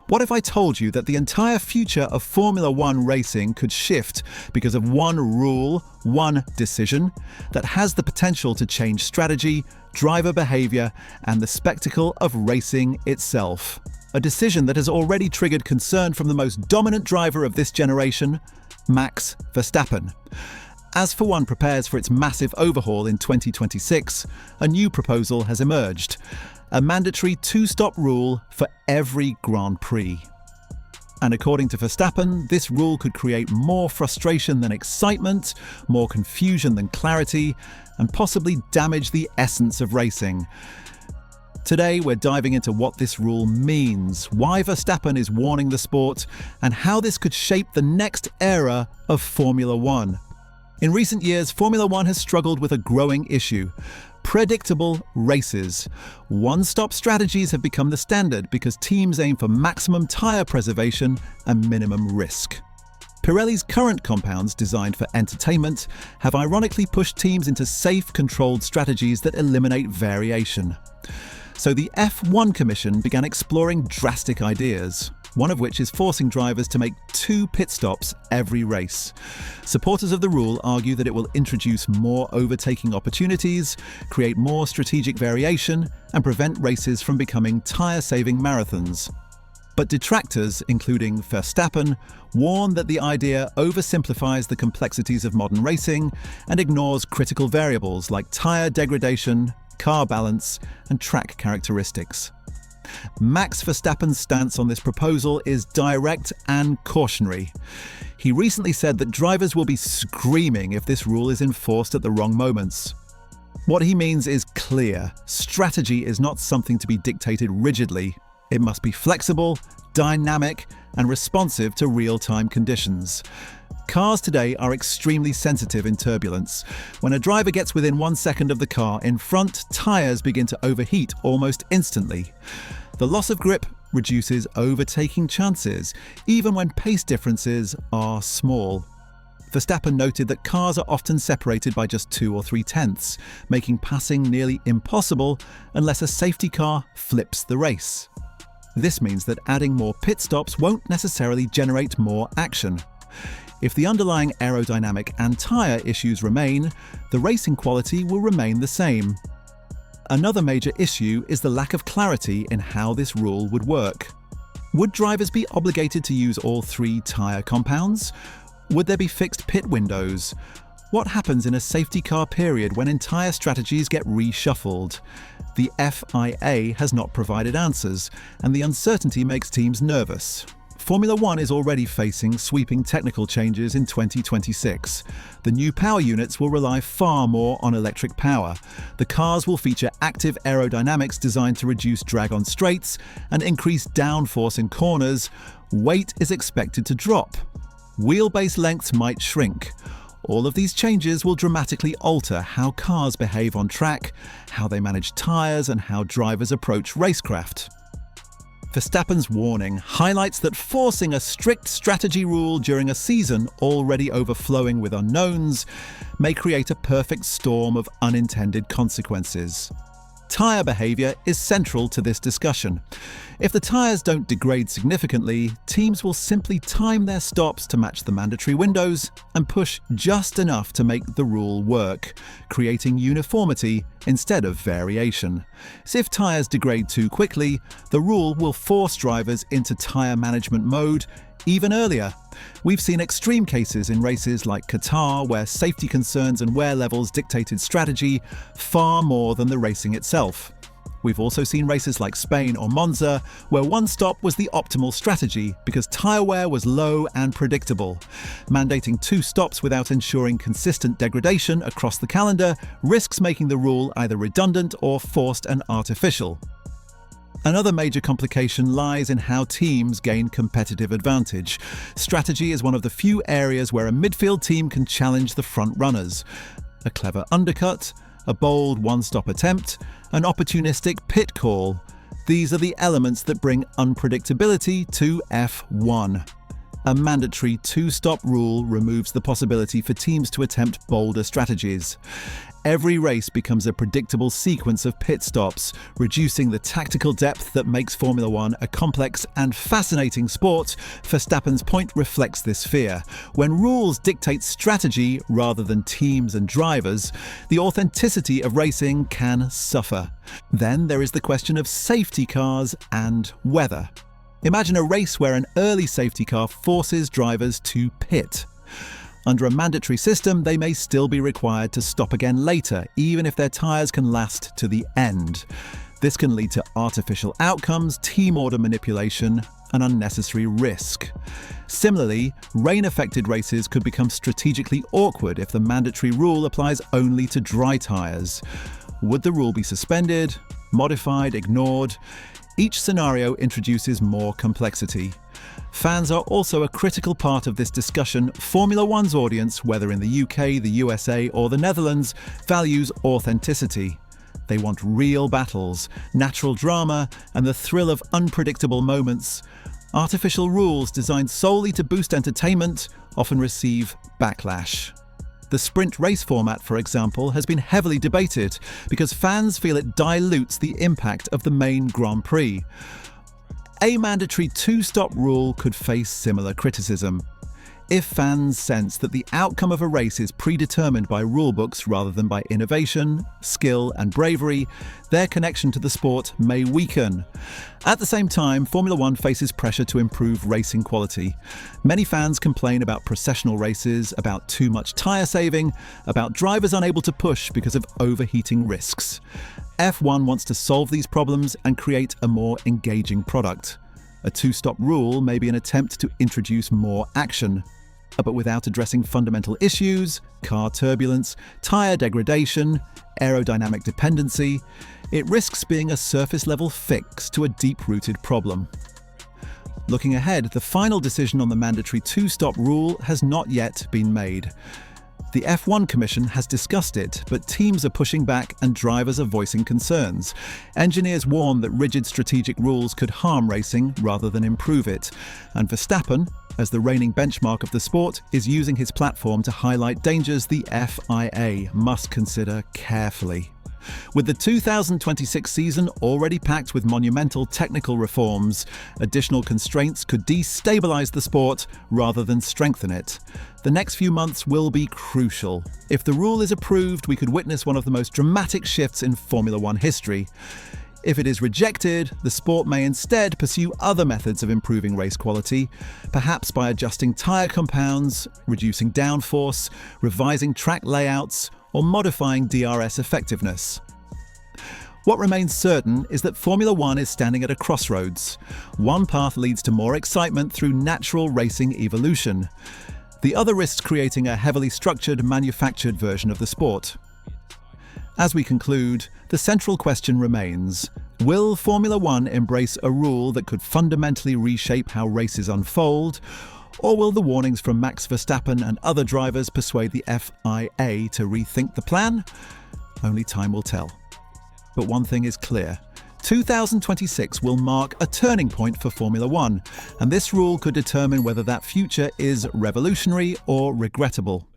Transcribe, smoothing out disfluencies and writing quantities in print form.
What if I told you that the entire future of Formula One racing could shift because of one rule, one decision, that has the potential to change strategy, driver behavior, and the spectacle of racing itself? A decision that has already triggered concern from the most dominant driver of this generation, Max Verstappen. As F1 prepares for its massive overhaul in 2026, a new proposal has emerged: a mandatory two-stop rule for every Grand Prix. And according to Verstappen, this rule could create more frustration than excitement, more confusion than clarity, and possibly damage the essence of racing. Today, we're diving into what this rule means, why Verstappen is warning the sport, and how this could shape the next era of Formula One. In recent years, Formula One has struggled with a growing issue: predictable races. One-stop strategies have become the standard because teams aim for maximum tyre preservation and minimum risk. Pirelli's current compounds, designed for entertainment, have ironically pushed teams into safe, controlled strategies that eliminate variation. So the F1 Commission began exploring drastic ideas, one of which is forcing drivers to make 2 pit stops every race. Supporters of the rule argue that it will introduce more overtaking opportunities, create more strategic variation, and prevent races from becoming tyre-saving marathons. But detractors, including Verstappen, warn that the idea oversimplifies the complexities of modern racing and ignores critical variables like tyre degradation, car balance, and track characteristics. Max Verstappen's stance on this proposal is direct and cautionary. He recently said that drivers will be screaming if this rule is enforced at the wrong moments. What he means is clear: strategy is not something to be dictated rigidly. It must be flexible, dynamic, and responsive to real-time conditions. Cars today are extremely sensitive in turbulence. When a driver gets within 1 second of the car in front, tyres begin to overheat almost instantly. The loss of grip reduces overtaking chances, even when pace differences are small. Verstappen noted that cars are often separated by just 2 or 3 tenths, making passing nearly impossible unless a safety car flips the race. This means that adding more pit stops won't necessarily generate more action. If the underlying aerodynamic and tyre issues remain, the racing quality will remain the same. Another major issue is the lack of clarity in how this rule would work. Would drivers be obligated to use all 3 tyre compounds? Would there be fixed pit windows? What happens in a safety car period when entire strategies get reshuffled? The FIA has not provided answers, and the uncertainty makes teams nervous. Formula One is already facing sweeping technical changes in 2026. The new power units will rely far more on electric power. The cars will feature active aerodynamics designed to reduce drag on straights and increase downforce in corners. Weight is expected to drop. Wheelbase lengths might shrink. All of these changes will dramatically alter how cars behave on track, how they manage tyres, and how drivers approach racecraft. Verstappen's warning highlights that forcing a strict strategy rule during a season already overflowing with unknowns may create a perfect storm of unintended consequences. Tyre behaviour is central to this discussion. If the tyres don't degrade significantly, teams will simply time their stops to match the mandatory windows and push just enough to make the rule work, creating uniformity instead of variation. So if tyres degrade too quickly, the rule will force drivers into tyre management mode even earlier. We've seen extreme cases in races like Qatar where safety concerns and wear levels dictated strategy far more than the racing itself. We've also seen races like Spain or Monza where one stop was the optimal strategy because tyre wear was low and predictable. Mandating 2 stops without ensuring consistent degradation across the calendar risks making the rule either redundant or forced and artificial. Another major complication lies in how teams gain competitive advantage. Strategy is one of the few areas where a midfield team can challenge the front runners. A clever undercut, a bold one-stop attempt, an opportunistic pit call. These are the elements that bring unpredictability to F1. a mandatory two-stop rule removes the possibility for teams to attempt bolder strategies. Every race becomes a predictable sequence of pit stops, reducing the tactical depth that makes Formula One a complex and fascinating sport. Verstappen's point reflects this fear. When rules dictate strategy rather than teams and drivers, the authenticity of racing can suffer. Then there is the question of safety cars and weather. Imagine a race where an early safety car forces drivers to pit. Under a mandatory system, they may still be required to stop again later, even if their tyres can last to the end. This can lead to artificial outcomes, team order manipulation, and unnecessary risk. Similarly, rain-affected races could become strategically awkward if the mandatory rule applies only to dry tyres. Would the rule be suspended, modified, ignored? Each scenario introduces more complexity. Fans are also a critical part of this discussion. Formula One's audience, whether in the UK, the USA, or the Netherlands, values authenticity. They want real battles, natural drama, and the thrill of unpredictable moments. Artificial rules designed solely to boost entertainment often receive backlash. The sprint race format, for example, has been heavily debated because fans feel it dilutes the impact of the main Grand Prix. A mandatory two-stop rule could face similar criticism. If fans sense that the outcome of a race is predetermined by rulebooks rather than by innovation, skill, and bravery, their connection to the sport may weaken. At the same time, Formula One faces pressure to improve racing quality. Many fans complain about processional races, about too much tyre saving, about drivers unable to push because of overheating risks. F1 wants to solve these problems and create a more engaging product. A two-stop rule may be an attempt to introduce more action, but without addressing fundamental issues, car turbulence, tyre degradation, aerodynamic dependency, it risks being a surface-level fix to a deep-rooted problem. Looking ahead, the final decision on the mandatory two-stop rule has not yet been made. The F1 Commission has discussed it, but teams are pushing back and drivers are voicing concerns. Engineers warn that rigid strategic rules could harm racing rather than improve it. And Verstappen, as the reigning benchmark of the sport, is using his platform to highlight dangers the FIA must consider carefully. With the 2026 season already packed with monumental technical reforms, additional constraints could destabilize the sport rather than strengthen it. The next few months will be crucial. If the rule is approved, we could witness one of the most dramatic shifts in Formula One history. If it is rejected, the sport may instead pursue other methods of improving race quality, perhaps by adjusting tyre compounds, reducing downforce, revising track layouts, or modifying DRS effectiveness. What remains certain is that Formula One is standing at a crossroads. One path leads to more excitement through natural racing evolution. The other risks creating a heavily structured, manufactured version of the sport. As we conclude, the central question remains: will Formula One embrace a rule that could fundamentally reshape how races unfold? Or will the warnings from Max Verstappen and other drivers persuade the FIA to rethink the plan? Only time will tell. But one thing is clear: 2026 will mark a turning point for Formula One, and this rule could determine whether that future is revolutionary or regrettable.